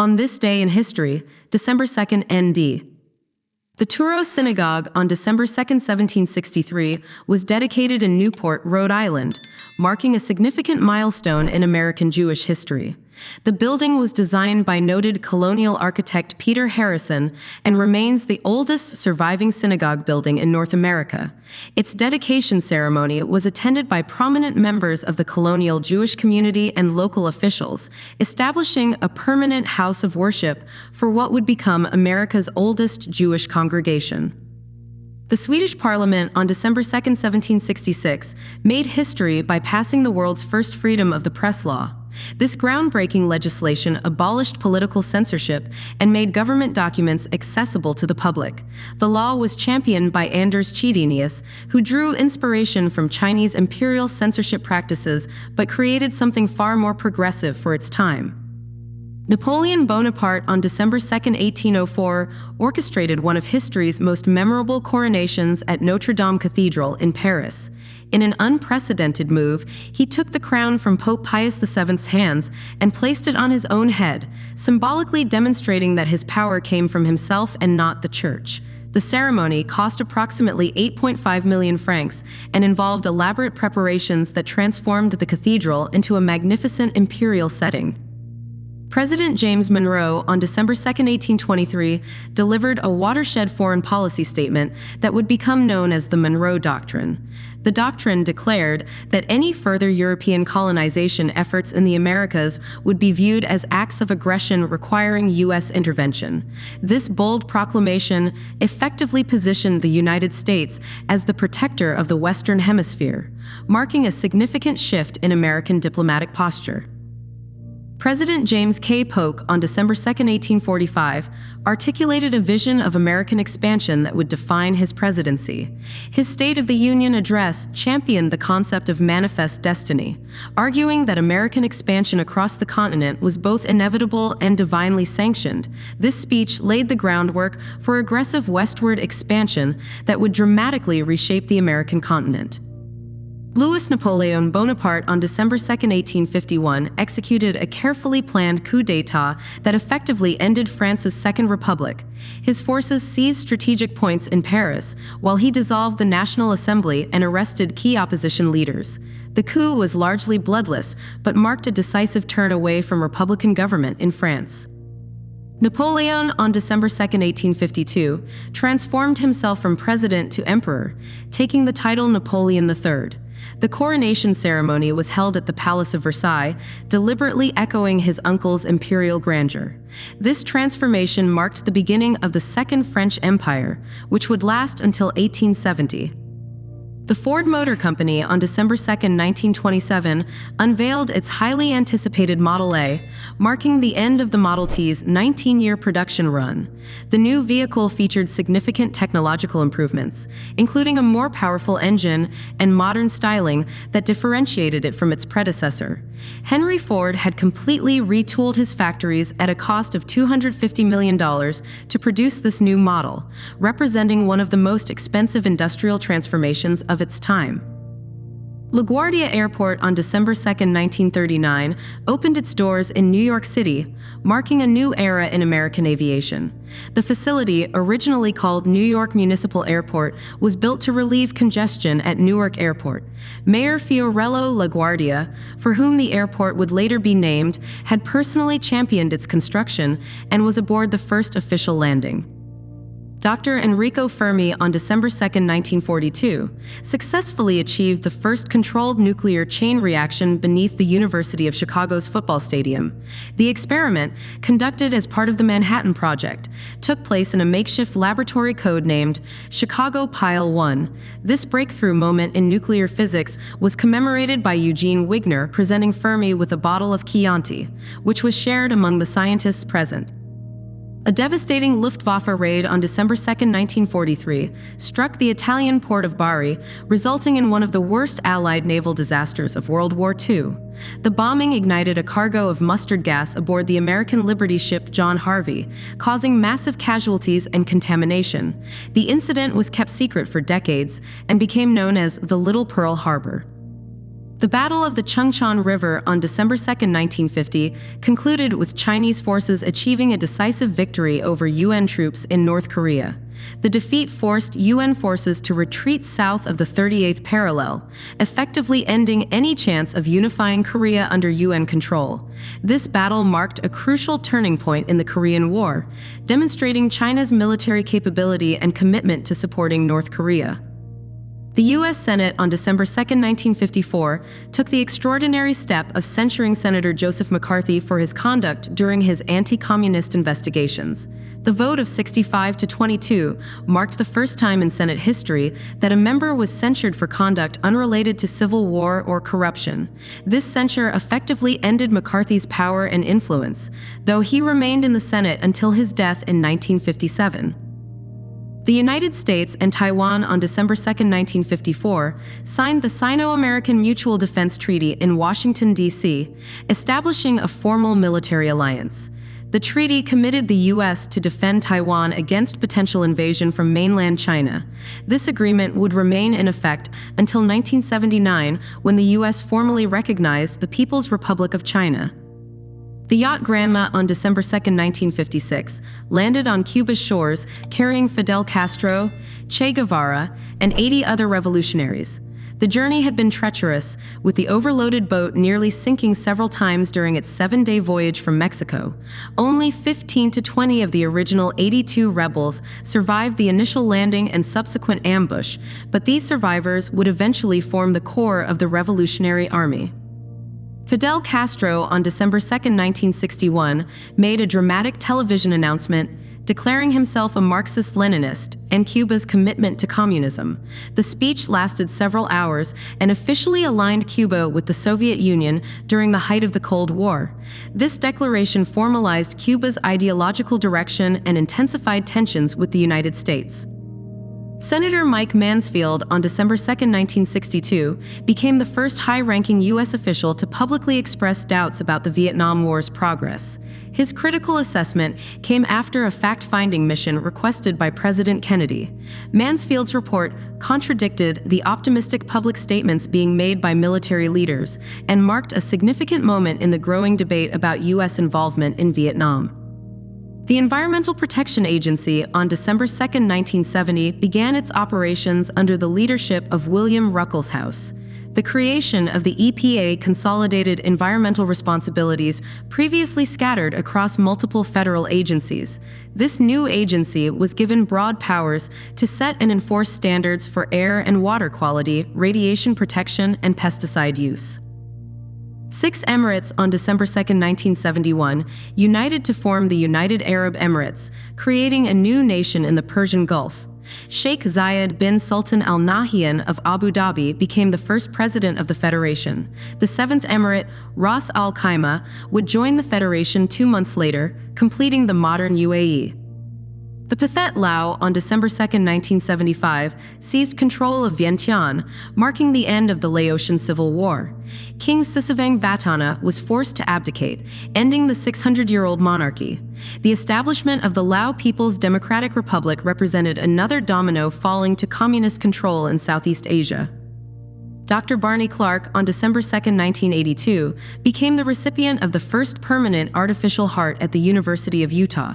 On this day in history, December 2nd ND. The Touro Synagogue on December 2nd, 1763, was dedicated in Newport, Rhode Island, marking a significant milestone in American Jewish history. The building was designed by noted colonial architect Peter Harrison and remains the oldest surviving synagogue building in North America. Its dedication ceremony was attended by prominent members of the colonial Jewish community and local officials, establishing a permanent house of worship for what would become America's oldest Jewish congregation. The Swedish Parliament on December 2, 1766, made history by passing the world's first freedom of the press law. This groundbreaking legislation abolished political censorship and made government documents accessible to the public. The law was championed by Anders Chydenius, who drew inspiration from Chinese imperial censorship practices but created something far more progressive for its time. Napoleon Bonaparte on December 2, 1804, orchestrated one of history's most memorable coronations at Notre Dame Cathedral in Paris. In an unprecedented move, he took the crown from Pope Pius VII's hands and placed it on his own head, symbolically demonstrating that his power came from himself and not the church. The ceremony cost approximately 8.5 million francs and involved elaborate preparations that transformed the cathedral into a magnificent imperial setting. President James Monroe on December 2, 1823, delivered a watershed foreign policy statement that would become known as the Monroe Doctrine. The doctrine declared that any further European colonization efforts in the Americas would be viewed as acts of aggression requiring U.S. intervention. This bold proclamation effectively positioned the United States as the protector of the Western Hemisphere, marking a significant shift in American diplomatic posture. President James K. Polk on December 2, 1845, articulated a vision of American expansion that would define his presidency. His State of the Union address championed the concept of manifest destiny, arguing that American expansion across the continent was both inevitable and divinely sanctioned. This speech laid the groundwork for aggressive westward expansion that would dramatically reshape the American continent. Louis Napoleon Bonaparte on December 2, 1851, executed a carefully planned coup d'état that effectively ended France's Second Republic. His forces seized strategic points in Paris, while he dissolved the National Assembly and arrested key opposition leaders. The coup was largely bloodless, but marked a decisive turn away from Republican government in France. Napoleon, on December 2, 1852, transformed himself from president to emperor, taking the title Napoleon III. The coronation ceremony was held at the Palace of Versailles, deliberately echoing his uncle's imperial grandeur. This transformation marked the beginning of the Second French Empire, which would last until 1870. The Ford Motor Company on December 2, 1927, unveiled its highly anticipated Model A, marking the end of the Model T's 19-year production run. The new vehicle featured significant technological improvements, including a more powerful engine and modern styling that differentiated it from its predecessor. Henry Ford had completely retooled his factories at a cost of $250 million to produce this new model, representing one of the most expensive industrial transformations of its time. LaGuardia Airport on December 2, 1939, opened its doors in New York City, marking a new era in American aviation. The facility, originally called New York Municipal Airport, was built to relieve congestion at Newark Airport. Mayor Fiorello LaGuardia, for whom the airport would later be named, had personally championed its construction and was aboard the first official landing. Dr. Enrico Fermi on December 2, 1942, successfully achieved the first controlled nuclear chain reaction beneath the University of Chicago's football stadium. The experiment, conducted as part of the Manhattan Project, took place in a makeshift laboratory codenamed Chicago Pile 1. This breakthrough moment in nuclear physics was commemorated by Eugene Wigner presenting Fermi with a bottle of Chianti, which was shared among the scientists present. A devastating Luftwaffe raid on December 2, 1943, struck the Italian port of Bari, resulting in one of the worst Allied naval disasters of World War II. The bombing ignited a cargo of mustard gas aboard the American Liberty ship John Harvey, causing massive casualties and contamination. The incident was kept secret for decades and became known as the Little Pearl Harbor. The Battle of the Changchun River on December 2, 1950, concluded with Chinese forces achieving a decisive victory over UN troops in North Korea. The defeat forced UN forces to retreat south of the 38th parallel, effectively ending any chance of unifying Korea under UN control. This battle marked a crucial turning point in the Korean War, demonstrating China's military capability and commitment to supporting North Korea. The U.S. Senate on December 2, 1954, took the extraordinary step of censuring Senator Joseph McCarthy for his conduct during his anti-communist investigations. The vote of 65 to 22 marked the first time in Senate history that a member was censured for conduct unrelated to civil war or corruption. This censure effectively ended McCarthy's power and influence, though he remained in the Senate until his death in 1957. The United States and Taiwan on December 2, 1954, signed the Sino-American Mutual Defense Treaty in Washington, D.C., establishing a formal military alliance. The treaty committed the U.S. to defend Taiwan against potential invasion from mainland China. This agreement would remain in effect until 1979, when the U.S. formally recognized the People's Republic of China. The yacht Granma on December 2, 1956, landed on Cuba's shores carrying Fidel Castro, Che Guevara, and 80 other revolutionaries. The journey had been treacherous, with the overloaded boat nearly sinking several times during its 7-day voyage from Mexico. Only 15 to 20 of the original 82 rebels survived the initial landing and subsequent ambush, but these survivors would eventually form the core of the Revolutionary Army. Fidel Castro, on December 2, 1961, made a dramatic television announcement declaring himself a Marxist-Leninist and Cuba's commitment to communism. The speech lasted several hours and officially aligned Cuba with the Soviet Union during the height of the Cold War. This declaration formalized Cuba's ideological direction and intensified tensions with the United States. Senator Mike Mansfield, on December 2, 1962, became the first high-ranking U.S. official to publicly express doubts about the Vietnam War's progress. His critical assessment came after a fact-finding mission requested by President Kennedy. Mansfield's report contradicted the optimistic public statements being made by military leaders and marked a significant moment in the growing debate about U.S. involvement in Vietnam. The Environmental Protection Agency, on December 2, 1970, began its operations under the leadership of William Ruckelshaus. The creation of the EPA consolidated environmental responsibilities previously scattered across multiple federal agencies. This new agency was given broad powers to set and enforce standards for air and water quality, radiation protection, and pesticide use. 6 Emirates on December 2, 1971, united to form the United Arab Emirates, creating a new nation in the Persian Gulf. Sheikh Zayed bin Sultan Al Nahyan of Abu Dhabi became the first president of the federation. The 7th Emirate, Ras Al Khaimah, would join the federation 2 months later, completing the modern UAE. The Pathet Lao, on December 2, 1975, seized control of Vientiane, marking the end of the Laotian Civil War. King Sisavang Vatana was forced to abdicate, ending the 600-year-old monarchy. The establishment of the Lao People's Democratic Republic represented another domino falling to communist control in Southeast Asia. Dr. Barney Clark, on December 2, 1982, became the recipient of the first permanent artificial heart at the University of Utah.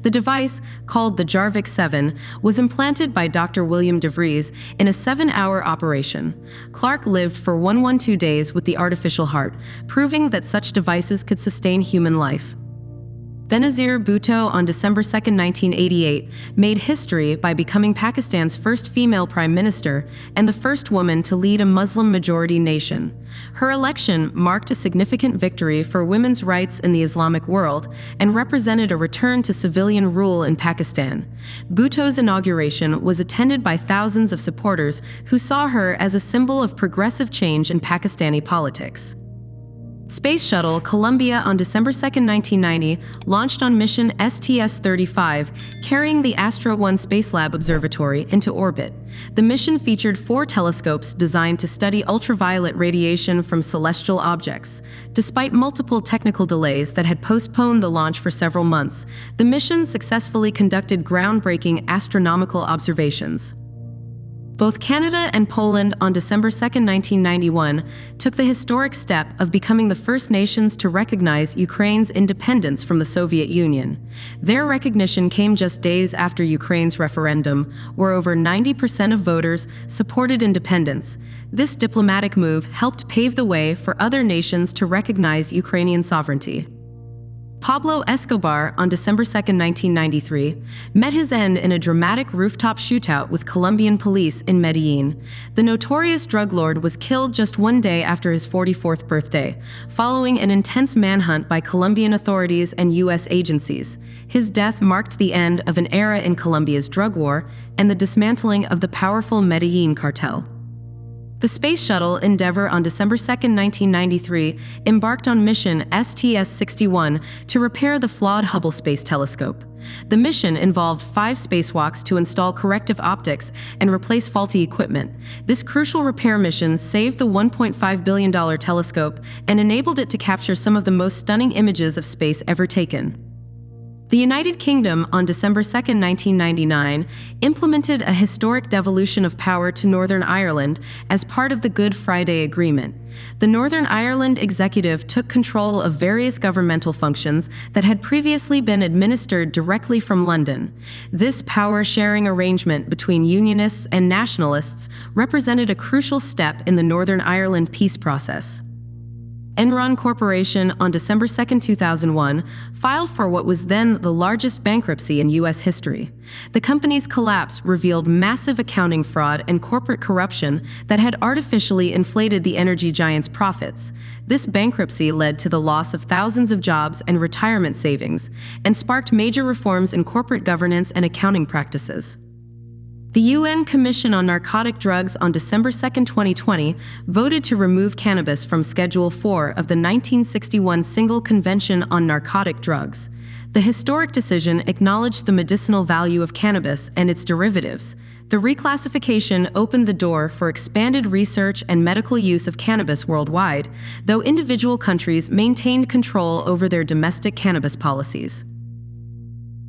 The device, called the Jarvik 7, was implanted by Dr. William DeVries in a 7-hour operation. Clark lived for 112 days with the artificial heart, proving that such devices could sustain human life. Benazir Bhutto, on December 2, 1988, made history by becoming Pakistan's first female prime minister and the first woman to lead a Muslim-majority nation. Her election marked a significant victory for women's rights in the Islamic world and represented a return to civilian rule in Pakistan. Bhutto's inauguration was attended by thousands of supporters who saw her as a symbol of progressive change in Pakistani politics. Space Shuttle Columbia on December 2, 1990, launched on mission STS-35, carrying the Astro 1 Spacelab Observatory into orbit. The mission featured 4 telescopes designed to study ultraviolet radiation from celestial objects. Despite multiple technical delays that had postponed the launch for several months, the mission successfully conducted groundbreaking astronomical observations. Both Canada and Poland on December 2, 1991, took the historic step of becoming the first nations to recognize Ukraine's independence from the Soviet Union. Their recognition came just days after Ukraine's referendum, where over 90% of voters supported independence. This diplomatic move helped pave the way for other nations to recognize Ukrainian sovereignty. Pablo Escobar, on December 2, 1993, met his end in a dramatic rooftop shootout with Colombian police in Medellin. The notorious drug lord was killed just one day after his 44th birthday, following an intense manhunt by Colombian authorities and U.S. agencies. His death marked the end of an era in Colombia's drug war and the dismantling of the powerful Medellin cartel. The Space Shuttle Endeavour on December 2, 1993, embarked on mission STS-61 to repair the flawed Hubble Space Telescope. The mission involved 5 spacewalks to install corrective optics and replace faulty equipment. This crucial repair mission saved the $1.5 billion telescope and enabled it to capture some of the most stunning images of space ever taken. The United Kingdom, on December 2, 1999, implemented a historic devolution of power to Northern Ireland as part of the Good Friday Agreement. The Northern Ireland executive took control of various governmental functions that had previously been administered directly from London. This power-sharing arrangement between Unionists and Nationalists represented a crucial step in the Northern Ireland peace process. Enron Corporation, on December 2, 2001, filed for what was then the largest bankruptcy in U.S. history. The company's collapse revealed massive accounting fraud and corporate corruption that had artificially inflated the energy giant's profits. This bankruptcy led to the loss of thousands of jobs and retirement savings, and sparked major reforms in corporate governance and accounting practices. The UN Commission on Narcotic Drugs on December 2, 2020, voted to remove cannabis from Schedule 4 of the 1961 Single Convention on Narcotic Drugs. The historic decision acknowledged the medicinal value of cannabis and its derivatives. The reclassification opened the door for expanded research and medical use of cannabis worldwide, though individual countries maintained control over their domestic cannabis policies.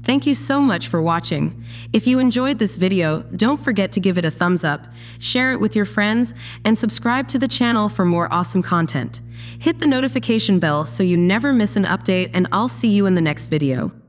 Thank you so much for watching. If you enjoyed this video, don't forget to give it a thumbs up, share it with your friends, and subscribe to the channel for more awesome content. Hit the notification bell so you never miss an update, and I'll see you in the next video.